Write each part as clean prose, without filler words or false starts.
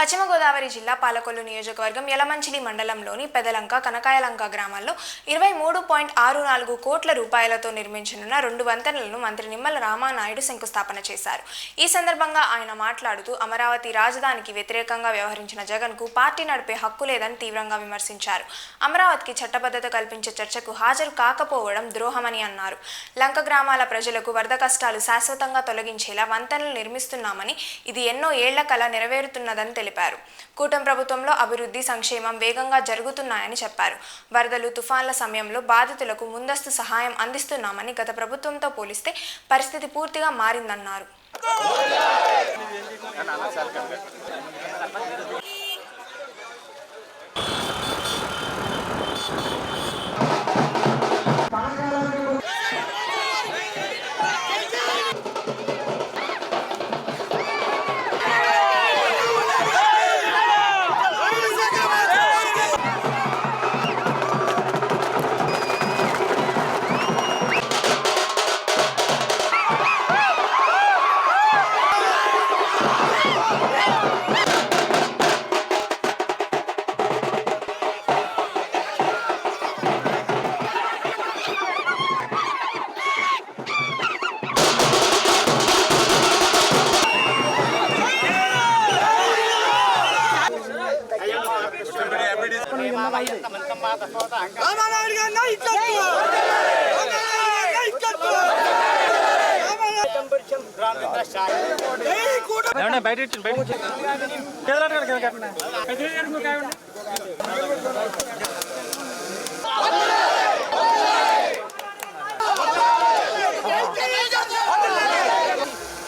పశ్చిమ గోదావరి జిల్లా పాలకొల్లు నియోజకవర్గం యలమంచిలి మండలంలోని పెదలంక కనకాయలంక గ్రామాల్లో 23.64 కోట్ల రూపాయలతో నిర్మించనున్న 2 వంతెనలను మంత్రి నిమ్మల రామానాయుడు శంకుస్థాపన చేశారు. ఈ సందర్భంగా ఆయన మాట్లాడుతూ అమరావతి రాజధానికి వ్యతిరేకంగా వ్యవహరించిన జగన్కు పార్టీ నడిపే హక్కు లేదని తీవ్రంగా విమర్శించారు. అమరావతికి చట్టబద్ధత కల్పించే చర్చకు హాజరు కాకపోవడం ద్రోహమని అన్నారు. లంక గ్రామాల ప్రజలకు వరద కష్టాలు శాశ్వతంగా తొలగించేలా వంతెనలు నిర్మిస్తున్నామని, ఇది ఎన్నో ఏళ్ల కల నెరవేరుతున్నదని తెలిపారు. కూటమి ప్రభుత్వంలో అభివృద్ధి సంక్షేమం వేగంగా జరుగుతున్నాయని చెప్పారు. వరదలు తుఫాన్ల సమయంలో బాధితులకు ముందస్తు సహాయం అందిస్తున్నామని, గత ప్రభుత్వంతో పోలిస్తే పరిస్థితి పూర్తిగా మారిందన్నారు.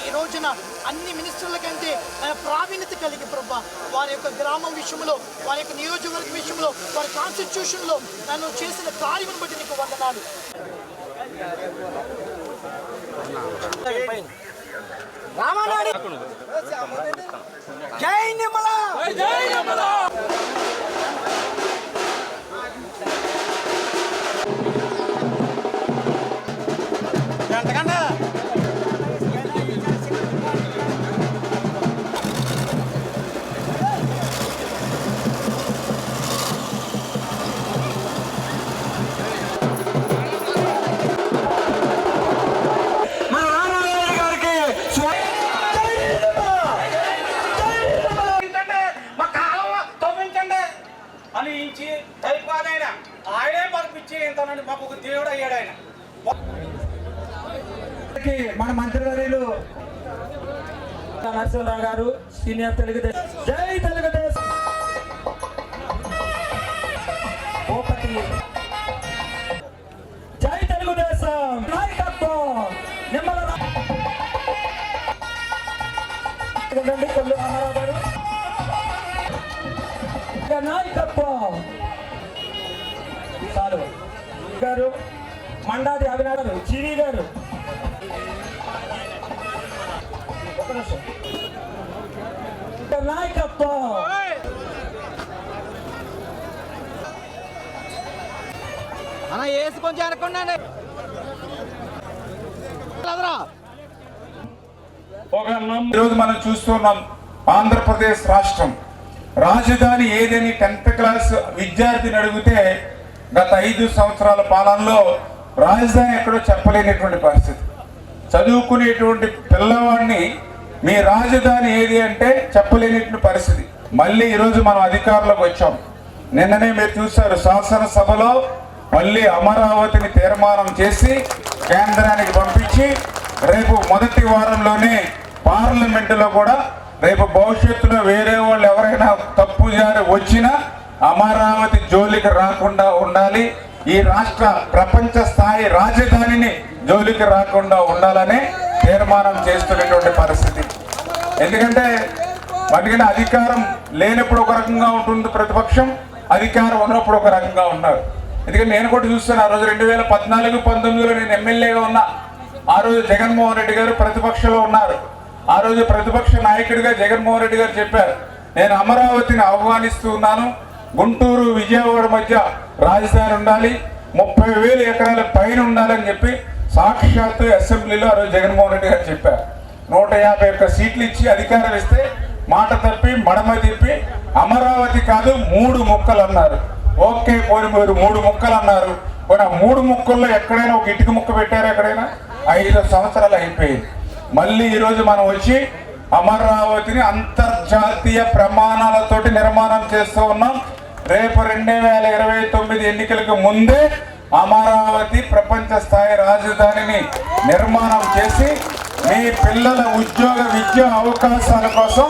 ఈ రోజున అన్ని మినిస్టర్ల కంటే ప్రావీణ్యత కలిగి ప్రభా వారి యొక్క గ్రామం విషయంలో, వారి యొక్క నియోజకవర్గ విషయంలో, వారి కాన్స్టిట్యూషన్లో నన్ను చేసిన కార్యం బట్టి నీకు వందనాలు. జై నిర్మల, జై నిర్మల. ఆయనే పంపించి మాకు ఒక దేవుడు అయ్యాడు. ఆయన మన మంత్రివర్యులు నరసింహరావు గారు, సీనియర్ తెలుగుదేశం. జై తెలుగుదేశం. భూపతి జై తెలుగుదేశం నాయకత్వం. నిమ్మల కొల్లు రామారావు గారు నాయకత్వం. చాలు గారు, మండాది అవినాష్ గారు, జీవి గారు, నాయకత్వం. కొంచెం అనుకున్నాను. ఈరోజు మనం చూస్తున్నాం, ఆంధ్రప్రదేశ్ రాష్ట్రం రాజధాని ఏదని 10th క్లాస్ విద్యార్థిని అడిగితే గత 5 సంవత్సరాల పాలనలో రాజధాని ఎక్కడో చెప్పలేనటువంటి పరిస్థితి. చదువుకునేటువంటి పిల్లవాడిని మీ రాజధాని ఏది అంటే చెప్పలేనటువంటి పరిస్థితి. మళ్ళీ ఈరోజు మనం అధికారంలోకి వచ్చాం. నిన్ననే మీరు చూశారు, శాసనసభలో మళ్ళీ అమరావతిని తీర్మానం చేసి కేంద్రానికి పంపించి రేపు మొదటి వారంలోనే పార్లమెంటులో కూడా రేపు భవిష్యత్తులో వేరే వాళ్ళు ఎవరైనా తప్పు జారి వచ్చినా అమరావతి జోలికి రాకుండా ఉండాలి, ఈ రాష్ట్ర ప్రపంచ స్థాయి రాజధానిని జోలికి రాకుండా ఉండాలని తీర్మానం చేస్తున్నటువంటి పరిస్థితి. ఎందుకంటే అధికారం లేనప్పుడు ఒక రకంగా ఉంటుంది ప్రతిపక్షం, అధికారం ఉన్నప్పుడు ఒక రకంగా ఉన్నారు. ఎందుకంటే నేను కూడా చూస్తాను, ఆ రోజు 2014-19లో నేను ఎమ్మెల్యేగా ఉన్నా. ఆ రోజు జగన్మోహన్ రెడ్డి గారు ప్రతిపక్షంలో ఉన్నారు. ఆ రోజు ప్రతిపక్ష నాయకుడిగా జగన్మోహన్ రెడ్డి గారు చెప్పారు, నేను అమరావతిని ఆహ్వానిస్తూ ఉన్నాను, గుంటూరు విజయవాడ మధ్య రాజధాని ఉండాలి, 30,000 ఎకరాల పైన ఉండాలని చెప్పి సాక్షాత్తు అసెంబ్లీలో ఆ రోజు జగన్మోహన్ రెడ్డి గారు చెప్పారు. 151 సీట్లు ఇచ్చి అధికారం ఇస్తే మాట తప్పి మడమ తిప్పి అమరావతి కాదు 3 ముక్కలు అన్నారు. ఓకే, పోనీ మీరు 3 ముక్కలు అన్నారు. పోనీ ఆ 3 ముక్కల్లో ఎక్కడైనా ఒక ఇటుక ముక్క పెట్టారు? ఎక్కడైనా? 5 సంవత్సరాలు అయిపోయింది. మళ్ళీ ఈరోజు మనం వచ్చి అమరావతిని అంతర్జాతీయ ప్రమాణాలతోటి నిర్మాణం చేస్తూ ఉన్నాం. రేపు 2029 ఎన్నికలకు ముందే అమరావతి ప్రపంచ స్థాయి రాజధానిని నిర్మాణం చేసి మీ పిల్లల ఉద్యోగ విద్య అవకాశాల కోసం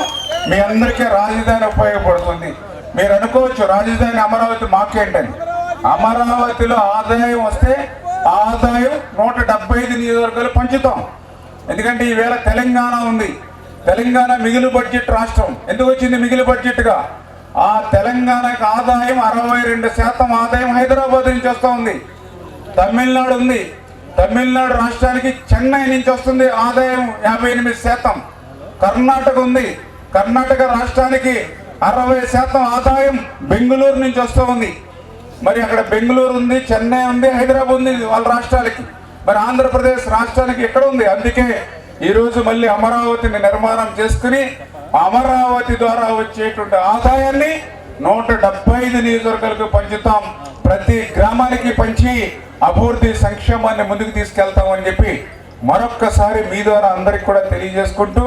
మీ అందరికీ రాజధాని ఉపయోగపడుతుంది. మీరు అనుకోవచ్చు రాజధాని అమరావతి మాకేంటని. అమరావతిలో ఆదాయం వస్తే ఆదాయం 175 నియోజకవర్గాలు పంచుతాం. ఎందుకంటే ఈవేళ తెలంగాణ ఉంది. తెలంగాణ మిగులు బడ్జెట్ రాష్ట్రం. ఎందుకు వచ్చింది మిగులు బడ్జెట్గా? ఆ తెలంగాణకు ఆదాయం 62% ఆదాయం హైదరాబాద్ నుంచి వస్తూ ఉంది. తమిళనాడు ఉంది. తమిళనాడు రాష్ట్రానికి చెన్నై నుంచి వస్తుంది ఆదాయం 58%. కర్ణాటక ఉంది. కర్ణాటక రాష్ట్రానికి 60% ఆదాయం బెంగళూరు నుంచి వస్తూ ఉంది. మరి అక్కడ బెంగళూరు ఉంది, చెన్నై ఉంది, హైదరాబాద్ ఉంది వాళ్ళ రాష్ట్రాలకి. మరి ఆంధ్రప్రదేశ్ రాష్ట్రానికి ఎక్కడ ఉంది? అందుకే ఈరోజు మళ్ళీ అమరావతిని నిర్మాణం చేసుకుని అమరావతి ద్వారా వచ్చేటువంటి ఆదాయాన్ని 175 నియోజకవర్గాలకు పంచుతాం. ప్రతి గ్రామానికి పంచి అభివృద్ధి సంక్షేమాన్ని ముందుకు తీసుకెళ్తామని చెప్పి మరొక్కసారి మీ ద్వారా అందరికి కూడా తెలియజేసుకుంటూ